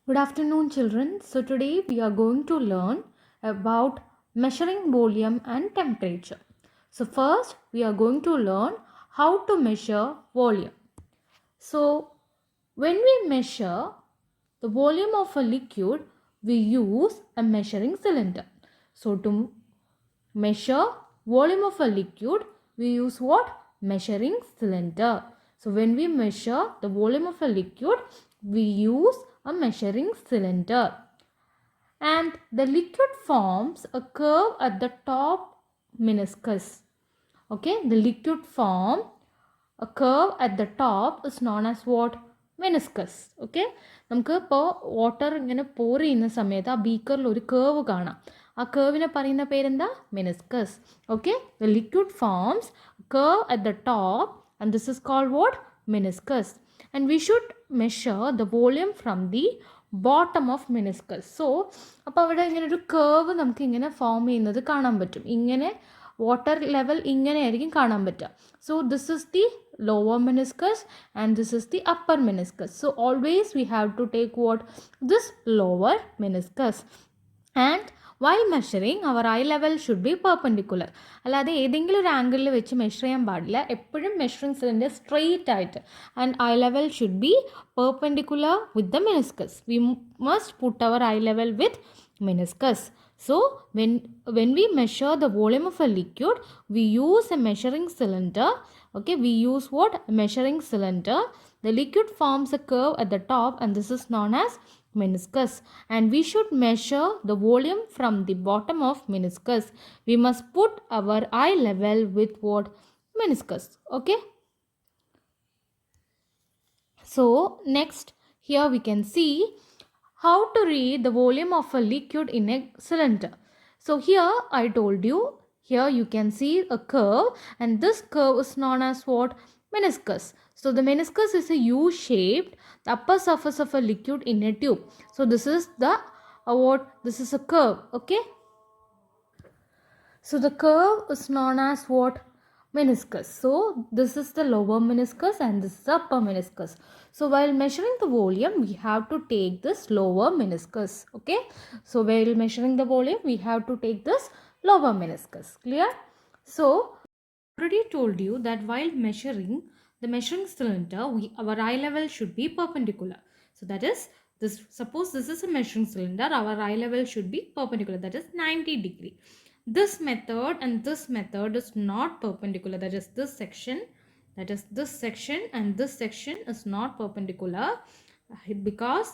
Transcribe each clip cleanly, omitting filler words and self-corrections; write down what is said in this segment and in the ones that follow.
Good afternoon, children. So, today we are going to learn about measuring volume and temperature. So, first we are going to learn how to measure volume. So, when we measure the volume of a liquid, we use a measuring cylinder. So, to measure volume of a liquid, we use what? Measuring cylinder. So when we measure the volume of a liquid, we use a measuring cylinder. And the liquid forms a curve at the top meniscus. Okay, the liquid form a curve at the top is known as what? Meniscus. Okay, നമുക്ക് ഇപ്പോൾ water ഇങ്ങനെ പോർ ചെയ്യുന്ന സമയത്ത് ആ ബീക്കറിൽ ഒരു cave കാണാം. ആ കേവിനെ പറയുന്ന പേരെന്താ? Meniscus. Okay, the liquid forms curve at the top and this is called what? Meniscus. And we should measure the volume from the bottom of meniscus. So അപ്പോൾ അവിടെ ഇങ്ങനെ ഒരു കേവ് നമുക്ക് ഇങ്ങനെ ഫോം ചെയ്യുന്നത് കാണാൻ പറ്റും. ഇങ്ങനെ വാട്ടർ ലെവൽ ഇങ്ങനെ ആയിരിക്കും കാണാൻ പറ്റുക. So this is the lower meniscus and this is the upper meniscus. So always we have to take what? This lower meniscus. And while measuring our eye level should be perpendicular. അല്ലാതെ ഏതെങ്കിലും ഒരു ആംഗിളിൽ വെച്ച് measure ചെയ്യാൻ പാടില്ല. എപ്പോഴും measuring cylinder straight ആയിട്ട്. And eye level should be perpendicular with the meniscus. We must put our eye level with meniscus. So when we measure the volume of a liquid, we use a measuring cylinder. Okay, we use what? A measuring cylinder. The liquid forms a curve at the top and this is known as meniscus. And we should measure the volume from the bottom of meniscus. We must put our eye level with what? Meniscus. Okay. So next here we can see how to read the volume of a liquid in a cylinder. So here I told you, here you can see a curve and this curve is known as what? Meniscus. So the meniscus is a U-shaped, the upper surface of a liquid in a tube. So this is the what? This is a curve. Okay. So the curve is known as what? Meniscus. So this is the lower meniscus and this is the upper meniscus. So while measuring the volume, we have to take this lower meniscus. Okay. So while measuring the volume, we have to take this lower meniscus. Clear? So I already told you that while measuring the measuring cylinder, our eye level should be perpendicular. So that is this. Suppose this is a measuring cylinder, our eye level should be perpendicular. That is 90 degree. This method and this method is not perpendicular. That is this section. That is this section and this section is not perpendicular because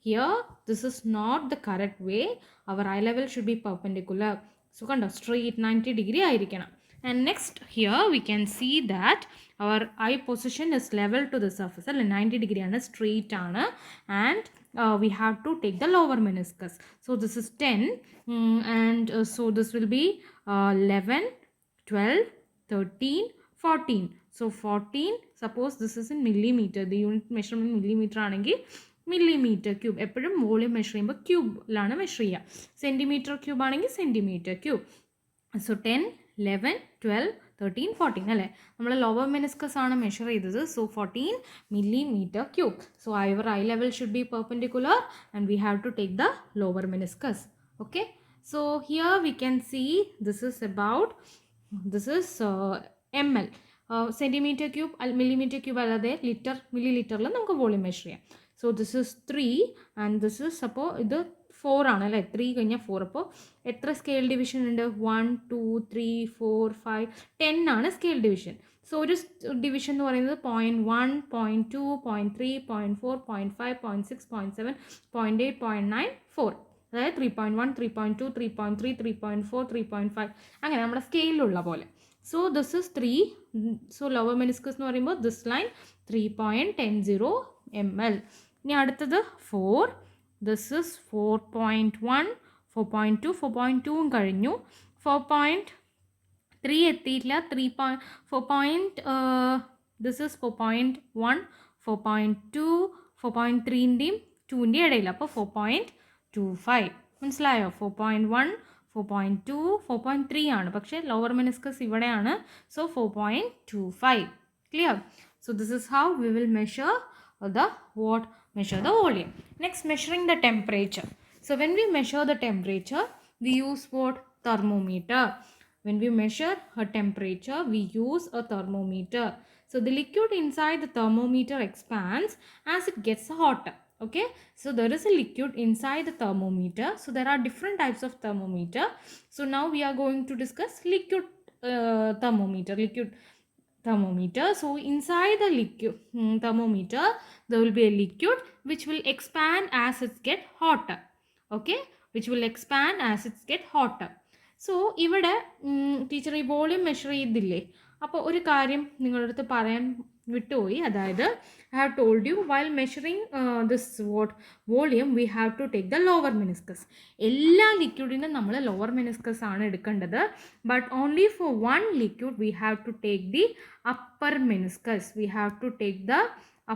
here this is not the correct way. Our eye level should be perpendicular. So kind of straight 90 degree ആയിരിക്കണം. And next here we can see that our eye position is level to the surface. 90 degree ആണ്, straight ആണ്. And we have to take the lower meniscus. So this is 10 and so this will be 11, 12, 13, 14. So 14, suppose this is in millimeter. The unit measurement millimeter ആണെങ്കിൽ millimeter cube. എപ്പോഴും volume measure ചെയ്യുമ്പോൾ ക്യൂബിലാണ് measure ചെയ്യുക. Centimetre cube ആണെങ്കിൽ centimetre cube. So 10, 11, 12, 13, 14 അല്ലേ? നമ്മൾ lower meniscus ആണ് measure ചെയ്തത്. So 14 millimeter cube. So our eye level should be perpendicular and we have to take the lower meniscus. Okay. So here we can see this is about, this is ml. Centimeter cube, millimeter cube അല്ലാതെ litre milli ലിറ്ററിൽ നമുക്ക് volume measure ചെയ്യാം. So this is 3 and this is അപ്പോൾ ഇത് 4 ആണ് അല്ലേ? 3 കഴിഞ്ഞാൽ 4. അപ്പോൾ എത്ര സ്കെയിൽ ഡിവിഷൻ ഉണ്ട്? 1, 2, 3, 4, 5, 10 ആണ് സ്കെയിൽ ഡിവിഷൻ. സോ ഒരു ഡിവിഷൻ എന്ന് പറയുന്നത് 0.1, 0.2, 0.3, 0.4, 0.5, 0.6, 0.7, 0.8, 0.9, 4. അതായത് 3.1, 3.2, 3.3, 3.4, 3.5 അങ്ങനെ നമ്മുടെ സ്കെയിലുള്ള പോലെ. So this is 3. So lower meniscus എന്ന് പറയുമ്പോൾ this line 3.10 ml. ഇനി അടുത്തത് 4. This is 4.1, 4.2, 4.2 കഴിഞ്ഞു. 4.3 എത്തിയില്ല. 4. This is 4.1, 4.2, 4.3ൻ്റെയും 2ൻ്റെയും ഇടയില്ല. അപ്പോൾ 4.25 മനസ്സിലായോ? 4.1, 4.2, 4.3 ആണ്. പക്ഷേ ലോവർ മെനിസ്കസ് ഇവിടെയാണ്. So 4.25. Clear? So this is how we will measure the what? measure the volume. Next, measuring the temperature. So when we measure the temperature, we use what? Thermometer. When we measure a temperature, we use a thermometer. So the liquid inside the thermometer expands as it gets hotter. Okay, so there is a liquid inside the thermometer. So there are different types of thermometer. So now we are going to discuss liquid thermometer. So inside the liquid thermometer, there will be a liquid which will expand as it get hotter. Okay, which will expand as it get hotter. So ഇവിടെ teacher ഈ volume measure ചെയ്തില്ലേ, അപ്പോൾ ഒരു കാര്യം നിങ്ങളുടെ അടുത്ത് പറയാൻ വിട്ടുപോയി. അതായത് I have told you while measuring this volume we have to take the lower meniscus. എല്ലാ ലിക്വിഡിനും നമ്മൾ ലോവർ മെനിസ്കസ് ആണ് എടുക്കേണ്ടത്. But only for one liquid we have to take the upper meniscus.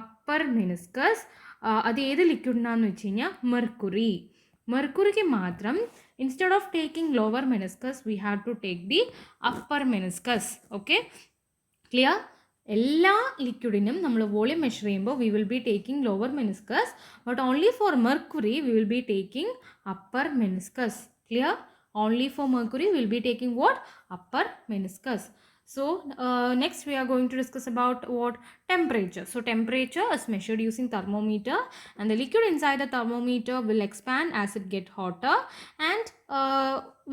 Upper meniscus. അത് ഏത് ലിക്വിഡിനാന്ന് വെച്ച് കഴിഞ്ഞാൽ mercury. മെർക്കുറിക്ക് മാത്രം instead of taking lower meniscus, we have to take the upper meniscus. Okay, clear? എല്ലാ ലിക്വിഡിനും നമ്മൾ വോളിയം മെഷർ ചെയ്യുമ്പോൾ we will be taking lower meniscus, but only for mercury we will be taking upper meniscus. Clear? Only for mercury we will be taking what? Upper meniscus. So next we are going to discuss about what? Temperature. So temperature is measured using thermometer, and the liquid inside the thermometer will expand as it get hotter, and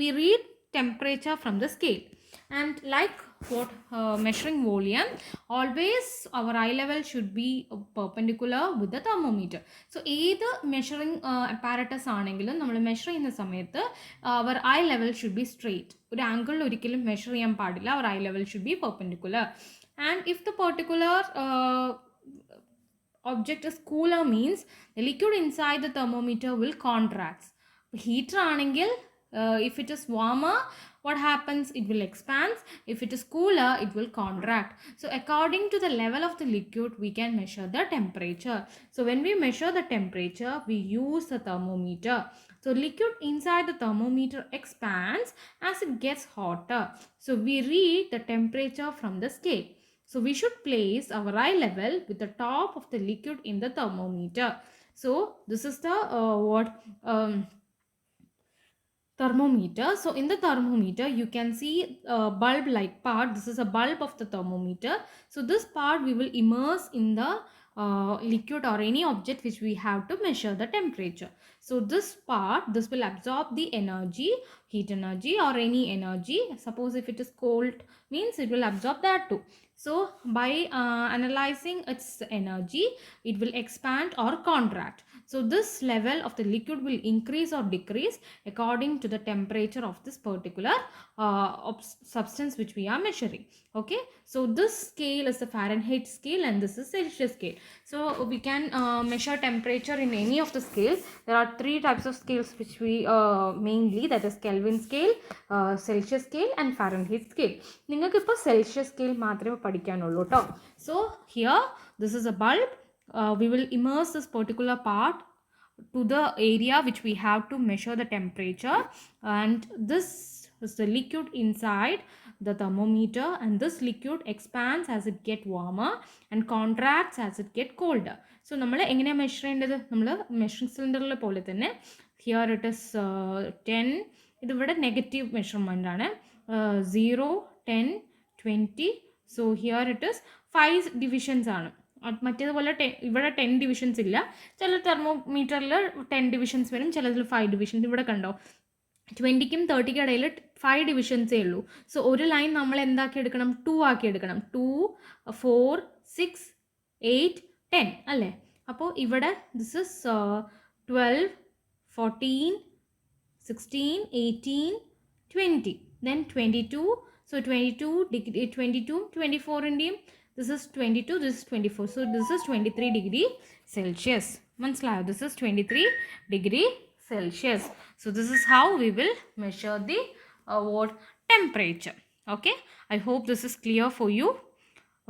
we read temperature from the scale. And like what measuring volume, always our eye level should be perpendicular with the thermometer. So either measuring apparatus ആണെങ്കിലും നമ്മൾ measure ചെയ്യുന്ന സമയത്ത് our eye level should be straight. ഒരു ആംഗിളിൽ ഒരിക്കലും measure ചെയ്യാൻ പാടില്ല. our eye level should be perpendicular. And if the particular object is cooler, means the liquid inside the thermometer will contract. Heater ആണെങ്കിൽ if it is warmer, what happens? It will expand. If it is cooler, it will contract. So according to the level of the liquid, we can measure the temperature. So when we measure the temperature, we use the thermometer. So liquid inside the thermometer expands as it gets hotter. So we read the temperature from the scale. So we should place our eye level with the top of the liquid in the thermometer. So this is the thermometer. So in the thermometer you can see a bulb like part. This is a bulb of the thermometer. So this part we will immerse in the liquid or any object which we have to measure the temperature. So this part, this will absorb the energy, heat energy or any energy. Suppose if it is cold, means it will absorb that too. So by analyzing its energy, it will expand or contract. So this level of the liquid will increase or decrease according to the temperature of this particular substance which we are measuring. Okay, so this scale is the Fahrenheit scale and this is Celsius scale. So we can measure temperature in any of the scales. There are three types of scales which we mainly, that is Kelvin scale, Celsius scale and Fahrenheit scale. നിങ്ങൾക്ക് ഇപ്പോൾ Celsius scale മാത്രമേ പഠിക്കാനുള്ളൂ കേട്ടോ. So here this is a bulb. We will immerse this particular part to the area which we have to measure the temperature, and this is the liquid inside the thermometer, and this liquid expands as it get warmer and contracts as it get colder. So നമ്മൾ എങ്ങനെ measure ചെയ്യേണ്ടത്? നമ്മൾ measuring സിലിണ്ടറിലെ പോലെ തന്നെ here it is 10. ഇതിവിടെ negative measurement ആണ്. 0, 10, 20. So here it is 5 divisions ആണ്. മറ്റേതുപോലെ ഇവിടെ 10 ഡിവിഷൻസ് ഇല്ല. ചില തെർമോമീറ്ററിൽ 10 ഡിവിഷൻസ് വരും, ചിലതിൽ 5 ഡിവിഷൻസ്. ഇവിടെ കണ്ടോ 20ക്കും 30ക്കും ഇടയിൽ 5 ഡിവിഷൻസേ ഉള്ളൂ. സോ ഒരു ലൈൻ നമ്മൾ എന്താക്കി എടുക്കണം? 2 ആക്കി എടുക്കണം. 2, 4, 6, 8, 10 അല്ലേ? അപ്പോൾ ഇവിടെ this is 12, 14, 16, 18, 20, then 22. So 22 degree, 22, 24ൻ്റെയും this is 22, this is 24. So this is 23 degree Celsius. മനസ്സിലായോ? This is 23 degree Celsius. So this is how we will measure the temperature. Okay, I hope this is clear for you.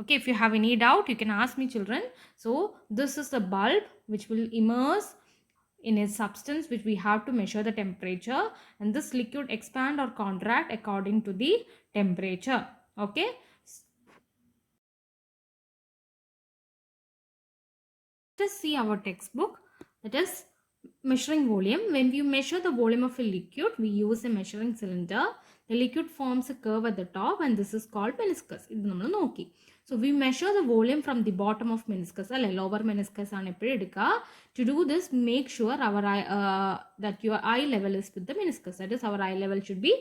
Okay, if you have any doubt, you can ask me, children. So this is the bulb which will immerse in a substance which we have to measure the temperature, and this liquid expand or contract according to the temperature. Okay. us see our textbook, that is measuring volume. When we measure the volume of a liquid, we use a measuring cylinder. The liquid forms a curve at the top and this is called meniscus. ഇത് നമ്മൾ നോക്കി. So we measure the volume from the bottom of meniscus, അല്ലെ lower meniscus ആണ് എപ്പോഴും എടുക്കുക. To do this, make sure our that your eye level is with the meniscus. That is, our eye level should be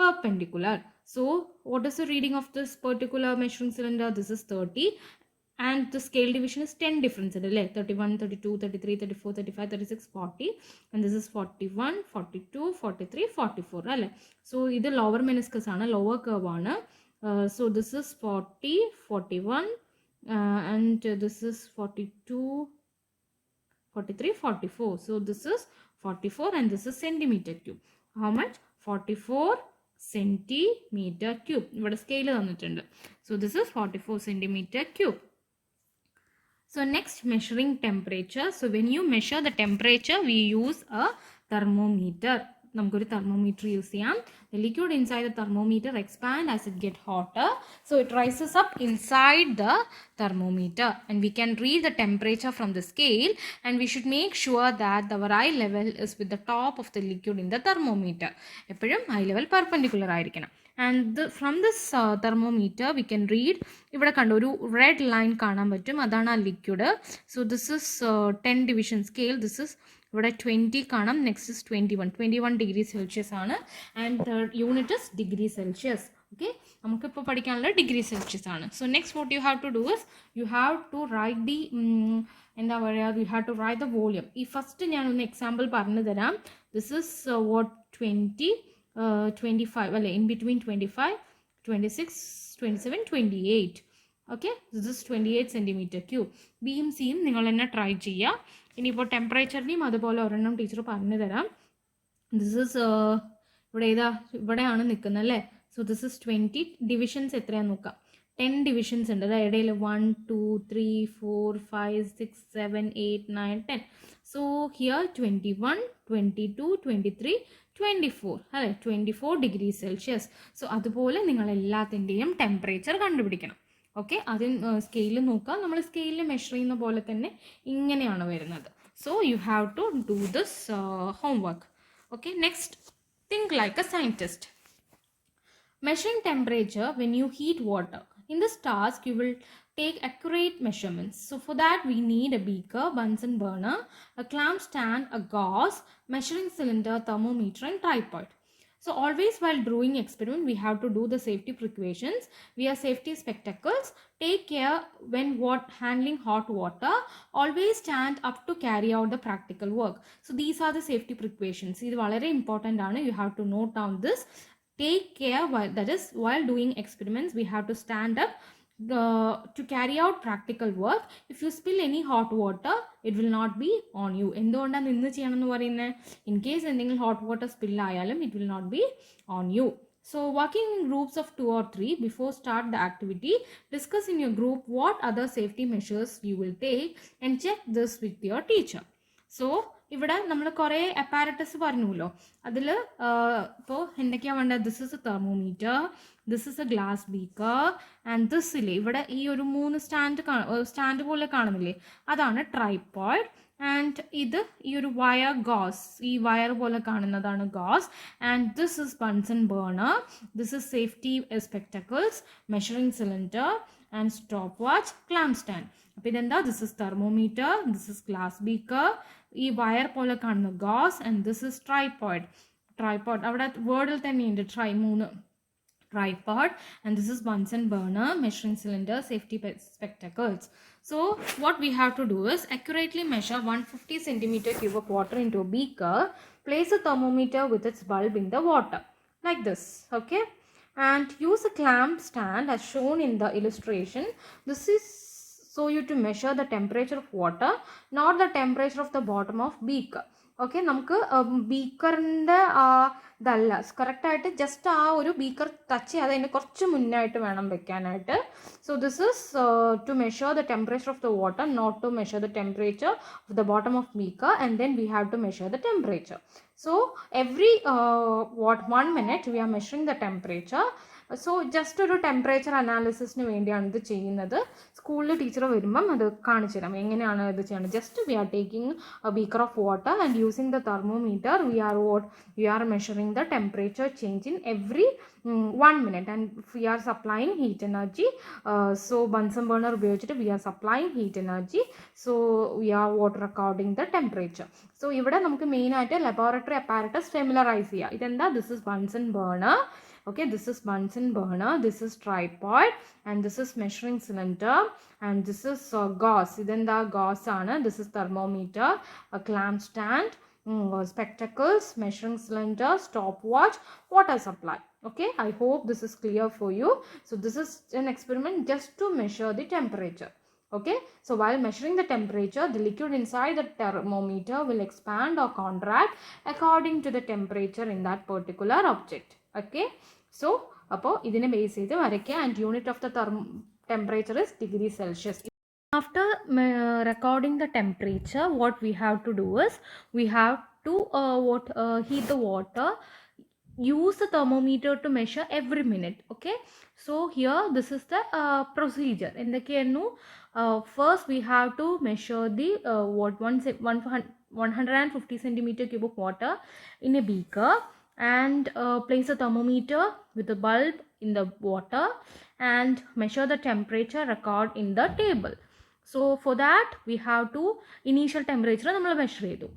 perpendicular. So what is the reading of this particular measuring cylinder? This is 30. And the scale division is 10 difference, 31, 32, 33, 34, 35, 36, 40. And this is 41, 42, 43, 44. Right? So this is lower meniscus, lower curve. So this is 40, 41, and this is 42, 43, 44. So this is 44 and this is centimeter cube. How much? 44 centimeter cube. What is scale? So this is 44 centimeter cube. So next, measuring temperature. So when you measure the temperature, we use a thermometer. നമുക്ക് ഒരു thermometer use ചെയ്യാം. The liquid inside the thermometer expand as it get hotter. So it rises up inside the thermometer and we can read the temperature from the scale, and we should make sure that our eye level is with the top of the liquid in the thermometer. എപ്പോഴും eye level perpendicular ആയിരിക്കണം. And from this thermometer we can read, ഇവിടെ കണ്ടോ ഒരു red line കാണാൻ പറ്റും, അതാണ് ആ liquid. So this is 10 division scale. This is ഇവിടെ 20 കാണാം, നെക്സ്റ്റ് ഇസ് 21 ഡിഗ്രി സെൽഷ്യസ് ആണ്, and unit is degree Celsius. Okay, നമുക്കിപ്പോൾ പഠിക്കാനുള്ള ഡിഗ്രി സെൽഷ്യസ് ആണ്. So next what you have to do is you have to write the എന്താ പറയുക, you have to write the volume. ഈ first ഞാനൊന്ന് example പറഞ്ഞു തരാം. ദിസ് ഇസ് വാട്ട് 20, 25 അല്ലേ, in between 25, 26, 27, 28. Okay, this is 28 centimetre cube. ബിയും സിയും നിങ്ങൾ തന്നെ ട്രൈ ചെയ്യുക. ഇനിയിപ്പോൾ ടെമ്പറേച്ചറിനെയും അതുപോലെ ഒരെണ്ണം ടീച്ചർ പറഞ്ഞു തരാം. ദിസ് ഇസ് ഇവിടെയാണ് നിൽക്കുന്നത് അല്ലേ. So this is 20. ഡിവിഷൻസ് എത്രയാണെന്ന് നോക്കാം. 10 ഡിവിഷൻസ് ഉണ്ട്. അതായത് ഇടയിൽ 1, 2, 3, 4, 5, 6, 7, 8, 9, 10. സോ ഹിയർ 21, 22, 23, 24 അല്ലേ, 24 ഡിഗ്രി സെൽഷ്യസ്. സോ അതുപോലെ നിങ്ങൾ എല്ലാത്തിൻ്റെയും ടെമ്പറേച്ചർ കണ്ടുപിടിക്കണം. ഓക്കെ, ആദ്യം സ്കെയിൽ നോക്കുക. നമ്മൾ സ്കെയിലിൽ മെഷർ ചെയ്യുന്ന പോലെ തന്നെ ഇങ്ങനെയാണ് വരുന്നത്. So you have to do this homework. Okay, next, think like a scientist. Measuring temperature when you heat water. In this task, you will take accurate measurements. So for that, we need a beaker, Bunsen burner, a clamp stand, a gauze, measuring cylinder, thermometer, and tripod. So always while doing experiment, we have to do the safety precautions. Wear safety spectacles. Take care when handling hot water. Always stand up to carry out the practical work. So these are the safety precautions. This is very important. You have to note down this. Take care while doing experiments, we have to stand up to carry out practical work. If you spill any hot water, it will not be on you. എന്തുകൊണ്ടാണ് നിന്ന് ചെയ്യണമെന്ന് പറയുന്നത്? In case എന്തെങ്കിലും hot water spill ആയാലും it will not be on you. So working in groups of 2 or 3 before start the activity, discuss in your group what other safety measures you will take and check this with your teacher. So ഇവിടെ നമ്മൾ കുറേ apparatus പറഞ്ഞല്ലോ. അതിൽ ഇപ്പോൾ എന്തൊക്കെയാണ് വേണ്ടത്? This is A thermometer, this is A glass beaker, and this ഇല്ലേ ഇവിടെ ഈ ഒരു 3 സ്റ്റാൻഡ് പോലെ കാണുന്നില്ലേ, അതാണ് ട്രൈപോഡ്. ആൻഡ് ഇത് ഈ ഒരു വയർ ഗോസ്, ഈ വയർ പോലെ കാണുന്നതാണ് gauze. And this is Bunsen burner, this is safety spectacles, measuring cylinder, and stop watch, clamp stand. അപ്പോൾ ഇതെന്താ? This is thermometer, this is glass beaker, ഈ വയർ പോലെ കാണുന്ന gauze, and this is tripod. അവിടെ വേർഡിൽ തന്നെയുണ്ട് 3 tripod, and this is Bunsen burner, measuring cylinder, safety spectacles. So what we have to do is accurately measure 150 centimeter cube of water into a beaker. Place a thermometer with its bulb in the water like this. Okay, and use a clamp stand as shown in the illustration. This is so you to measure the temperature of water, not the temperature of the bottom of beaker. Okay, നമുക്ക് ബീക്കറിൻ്റെ ഇതല്ല കറക്റ്റായിട്ട്, just ആ ഒരു beaker touch ചെയ്യാതെ അതിന് കുറച്ച് മുന്നായിട്ട് വേണം വെക്കാനായിട്ട്. So this is to measure the temperature of the water, not to measure the temperature of the bottom of beaker, and then we have to measure the temperature. So every 1 minute we are measuring the temperature. So just ഒരു temperature അനാലിസിസിന് വേണ്ടിയാണ് ഇത് ചെയ്യുന്നത്. സ്കൂളിൽ teacher വരുമ്പം അത് കാണിച്ചു തരാം എങ്ങനെയാണ് ഇത് ചെയ്യുന്നത്. Just we are taking a beaker of water and using the thermometer we are measuring the temperature change in every 1 minute and we are supplying heat energy. So Bunsen burner ഉപയോഗിച്ചിട്ട് we are supplying heat energy. So we are water recording the temperature. So ഇവിടെ നമുക്ക് main ആയിട്ട് laboratory apparatus familiarise ചെയ്യുക. ഇതെന്താ? This is Bunsen burner. Okay, this is Bunsen burner, this is tripod, and this is measuring cylinder, and this is gauze. Idenda gauze aanu. This is thermometer, a clamp stand, spectacles, measuring cylinder, stopwatch, water supply. Okay, I hope this is clear for you. So this is an experiment just to measure the temperature. Okay, so while measuring the temperature, the liquid inside the thermometer will expand or contract according to the temperature in that particular object. Okay, so അപ്പോൾ ഇതിനെ base ചെയ്ത് വരയ്ക്കുക. And unit of the temperature is degree Celsius. After recording the temperature, what we have to do is we have to heat the water, use the thermometer to measure every minute. Okay, so here this is the procedure. In the first we have to measure the 150 centimeter cube of water in a beaker and place a thermometer with a bulb in the water and measure the temperature record in the table. So for that we have to initial temperature nammal measure chedu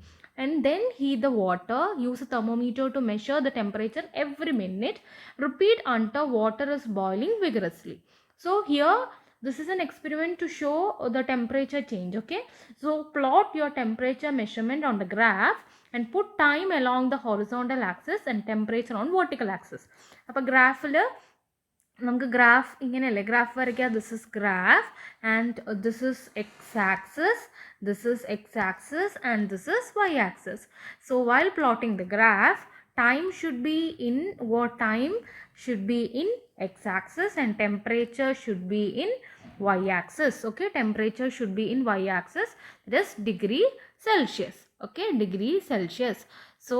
and then heat the water, use a thermometer to measure the temperature every minute, repeat until water is boiling vigorously. So here this is an experiment to show the temperature change. Okay, so plot your temperature measurement on the graph and put time along the horizontal axis and temperature on vertical axis. അപ്പോൾ ഗ്രാഫിൽ നമുക്ക് graph ഇങ്ങനെയല്ലേ graph വരയ്ക്കുക. This is graph and this is X axis, this is X axis and this is Y axis. So while plotting the graph, time should be in x axis and temperature should be in y axis. Okay, temperature should be in y axis, that is degree Celsius. Okay, degree Celsius. So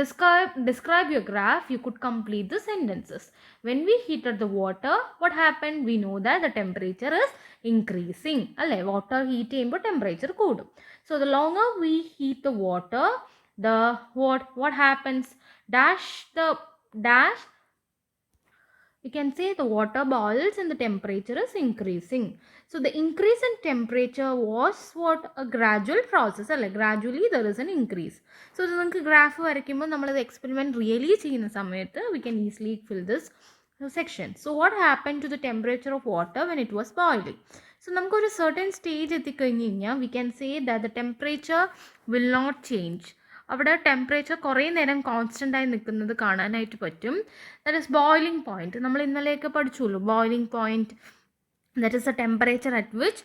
describe your graph. You could complete the sentences. When we heated the water, what happened? We know that the temperature is increasing. Alle water heat cheyumbo temperature koodum. So the longer we heat the water, the what happens? You can say the water boils and the temperature is increasing. So the increase in temperature was what? A gradual process. Gradually there is an increase. So നമുക്ക് graph വരയ്ക്കുമ്പോൾ നമ്മളത് experiment really ചെയ്യുന്ന സമയത്ത് we can easily fill this section. So what happened to the temperature of water when it was boiling? So നമുക്കൊരു certain stage എത്തിക്കഴിഞ്ഞ് കഴിഞ്ഞാൽ we can say that the temperature will not change. അവിടെ temperature കുറേ നേരം കോൺസ്റ്റൻ്റായി നിൽക്കുന്നത് കാണാനായിട്ട് പറ്റും. That is boiling point. നമ്മൾ ഇന്നലെയൊക്കെ പഠിച്ചുള്ളൂ boiling point. That is a temperature at which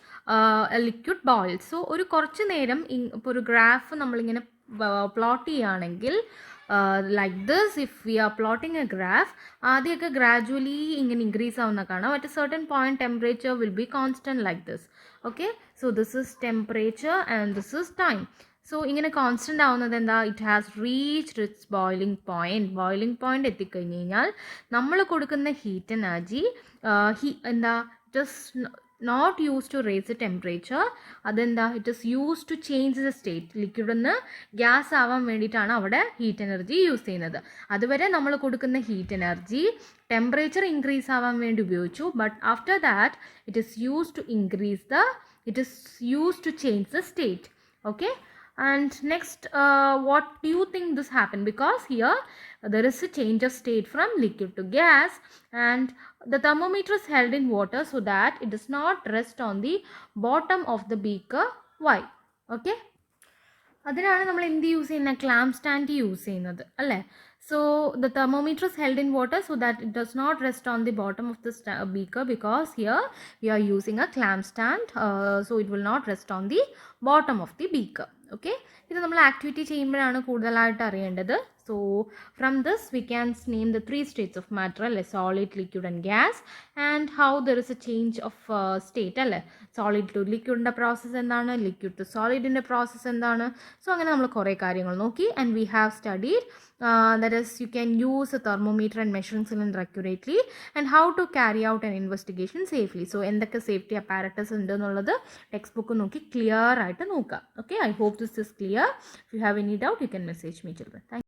a liquid boils. So ഒരു കുറച്ച് നേരം ഇപ്പോൾ ഒരു ഗ്രാഫ് നമ്മളിങ്ങനെ പ്ലോട്ട് ചെയ്യുകയാണെങ്കിൽ like this, if we are plotting a graph, ആദ്യമൊക്കെ ഗ്രാജുവലി ഇങ്ങനെ ഇൻക്രീസ് ആവുന്ന കാണാം. At a certain point temperature will be constant like this. Okay, so this is temperature and this is time. So ഇങ്ങനെ constant ആവുന്നത് എന്താ? It has reached its boiling point. Boiling point എത്തിക്കഴിഞ്ഞ് കഴിഞ്ഞാൽ നമ്മൾ കൊടുക്കുന്ന ഹീറ്റ് എനർജി എന്താ? It is not use to raise the temperature. അതെന്താ? It is use to change the state. ലിക്വിഡിൽ നിന്ന് ഗ്യാസ് ആവാൻ വേണ്ടിയിട്ടാണ് അവിടെ ഹീറ്റ് എനർജി യൂസ് ചെയ്യുന്നത്. അതുവരെ നമ്മൾ കൊടുക്കുന്ന ഹീറ്റ് എനർജി ടെമ്പറേച്ചർ ഇൻക്രീസ് ആവാൻ വേണ്ടി ഉപയോഗിച്ചു. But after that it is use to change the state. Okay, and next what do you think this happened? Because here there is a change of state from liquid to gas and the thermometer is held in water so that it does not rest on the bottom of the beaker. Why? Okay, അതിനാണ് നമ്മൾ എന്ത് use ചെയ്യുന്നത്? Clamp stand use ചെയ്യുന്നത് അല്ലേ? So the thermometer is held in water so that it does not rest on the bottom of the beaker, because here we are using a clamp stand, so it will not rest on the bottom of the beaker. Okay, ഇത് നമ്മൾ activity ചെയ്യുമ്പോഴാണ് കൂടുതലായിട്ട് അറിയേണ്ടത്. So from this we can name the 3 states of matter, like solid, liquid and gas, and how there is a change of state അല്ലേ. Solid to ലിക്വിഡിൻ്റെ process എന്താണ്, liquid to സോളിഡിൻ്റെ process എന്താണ്. So അങ്ങനെ നമ്മൾ കുറേ കാര്യങ്ങൾ നോക്കി. And we have studied that is you can use a thermometer and measuring cylinder accurately, and how to carry out an investigation safely. So എന്തൊക്കെ safety apparatus ഉണ്ട് എന്നുള്ളത് ടെക്സ്റ്റ് ബുക്ക് നോക്കി ക്ലിയർ ആയിട്ട് നോക്കുക. Okay, I hope this is clear. If you have any doubt you can message me children. Thank